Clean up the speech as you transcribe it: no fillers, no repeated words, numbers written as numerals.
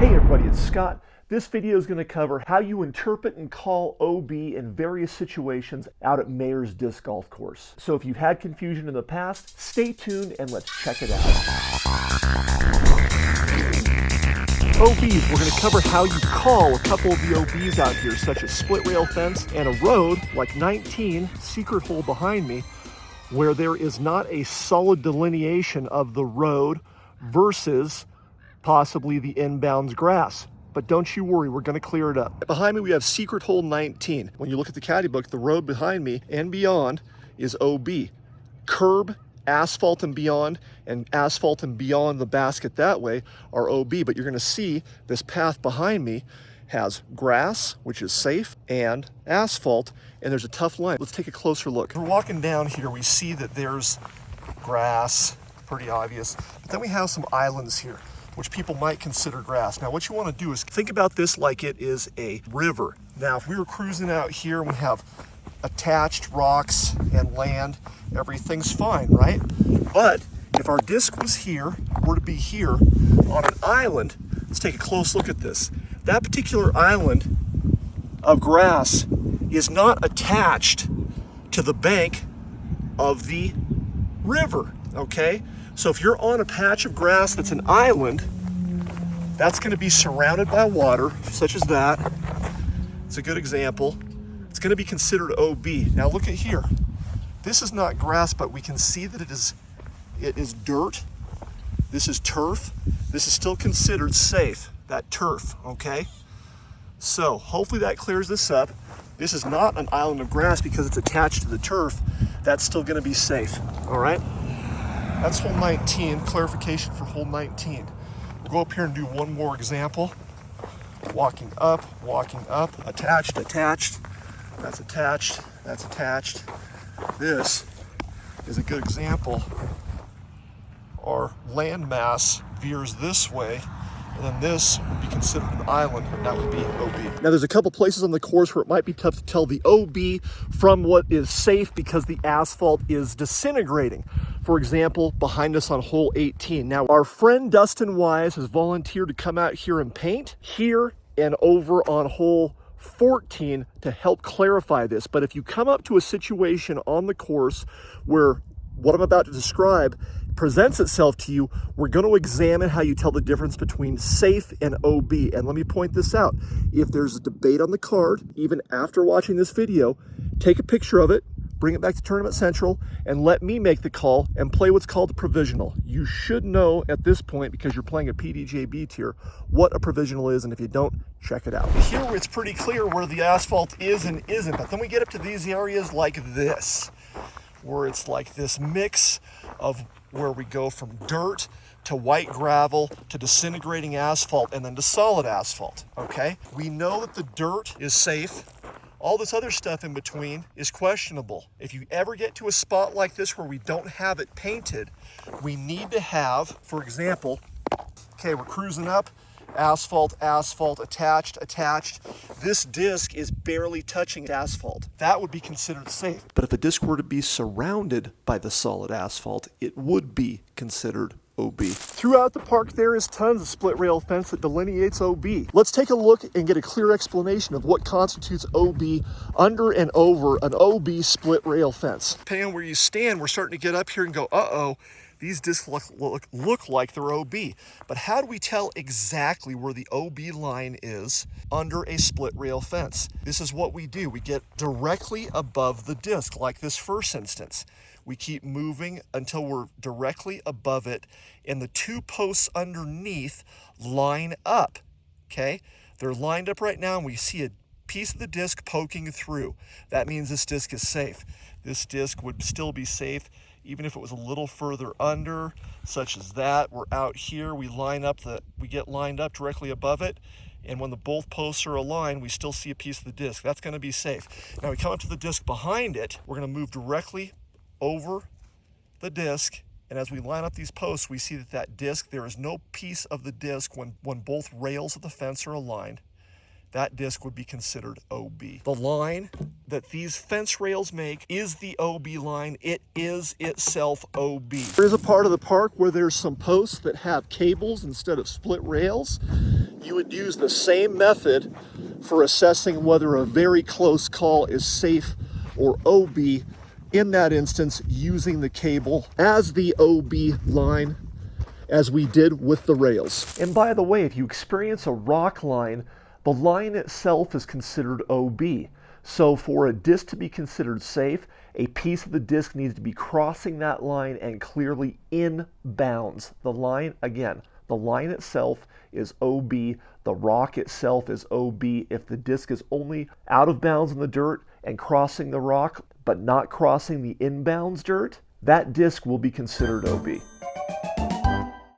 Hey everybody, it's Scott. This video is going to cover how you interpret and call OB in various situations out at Mayer's Disc Golf Course. So if you've had confusion in the past, stay tuned and let's check it out. OBs, we're going to cover how you call a couple of the OBs out here, such as split rail fence and a road like 19, secret hole behind me, where there is not a solid delineation of the road versus possibly the inbounds grass. But don't you worry, we're going to clear it up. Behind me we have secret hole 19. When you look at the caddy book, the road behind me and beyond is OB. Curb, asphalt and beyond the basket that way are OB. But you're going to see this path behind me has grass, which is safe, and asphalt, and there's a tough line. Let's take a closer look. We're walking down here, we see that there's grass, pretty obvious, but then we have some islands here, which people might consider grass. Now what you want to do is think about this like it is a river. Now if we were cruising out here and we have attached rocks and land, everything's fine, right? But if our disc was here, were to be here on an island, let's take a close look at this. That particular island of grass is not attached to the bank of the river, okay? So if you're on a patch of grass that's an island, that's going to be surrounded by water, such as that. It's a good example. It's going to be considered OB. Now look at here. This is not grass, but we can see that it is dirt. This is turf. This is still considered safe, that turf, okay? So hopefully that clears this up. This is not an island of grass because it's attached to the turf. That's still going to be safe, all right? That's hole 19, clarification for hole 19. We'll go up here and do one more example. Walking up, attached, that's attached, that's attached. This is a good example. Our landmass veers this way, and then this would be considered an island, and that would be OB. Now there's a couple places on the course where it might be tough to tell the OB from what is safe because the asphalt is disintegrating. For example, behind us on hole 18. Now our friend Dustin Wise has volunteered to come out here and paint here and over on hole 14 to help clarify this. But if you come up to a situation on the course where what I'm about to describe presents itself to you, we're going to examine how you tell the difference between safe and OB. And let me point this out. If there's a debate on the card, even after watching this video, take a picture of it, bring it back to Tournament Central, and let me make the call and play what's called a provisional. You should know at this point, because you're playing a PDJB tier, what a provisional is, and if you don't, check it out. Here it's pretty clear where the asphalt is and isn't, but then we get up to these areas like this, where it's like this mix of where we go from dirt to white gravel to disintegrating asphalt and then to solid asphalt, okay? We know that the dirt is safe. All this other stuff in between is questionable. If you ever get to a spot like this where we don't have it painted, we need to have, for example, okay, we're cruising up, asphalt, attached. This disc is barely touching asphalt. That would be considered safe. But if a disc were to be surrounded by the solid asphalt, it would be considered OB. Throughout the park there is tons of split rail fence that delineates OB. Let's take a look and get a clear explanation of what constitutes OB under and over an OB split rail fence. Depending on where you stand, we're starting to get up here and go, uh-oh, these discs look like they're OB. But how do we tell exactly where the OB line is under a split rail fence? This is what we do. We get directly above the disc, like this first instance. We keep moving until we're directly above it, and the two posts underneath line up, okay? They're lined up right now, and we see a piece of the disc poking through. That means this disc is safe. This disc would still be safe even if it was a little further under, such as that. We're out here, we get lined up directly above it, and when the both posts are aligned, we still see a piece of the disc. That's gonna be safe. Now we come up to the disc behind it, we're gonna move directly over the disc, and as we line up these posts, we see that disc, there is no piece of the disc when both rails of the fence are aligned. that disc would be considered OB. The line that these fence rails make is the OB line. It is itself OB. There is a part of the park where there's some posts that have cables instead of split rails. You would use the same method for assessing whether a very close call is safe or OB, in that instance using the cable as the OB line, as we did with the rails. And by the way, if you experience a rock line, the line itself is considered OB. So for a disc to be considered safe, a piece of the disc needs to be crossing that line and clearly in bounds. The line, again, the line itself is OB. The rock itself is OB. If the disc is only out of bounds in the dirt and crossing the rock, but not crossing the inbounds dirt, that disc will be considered OB.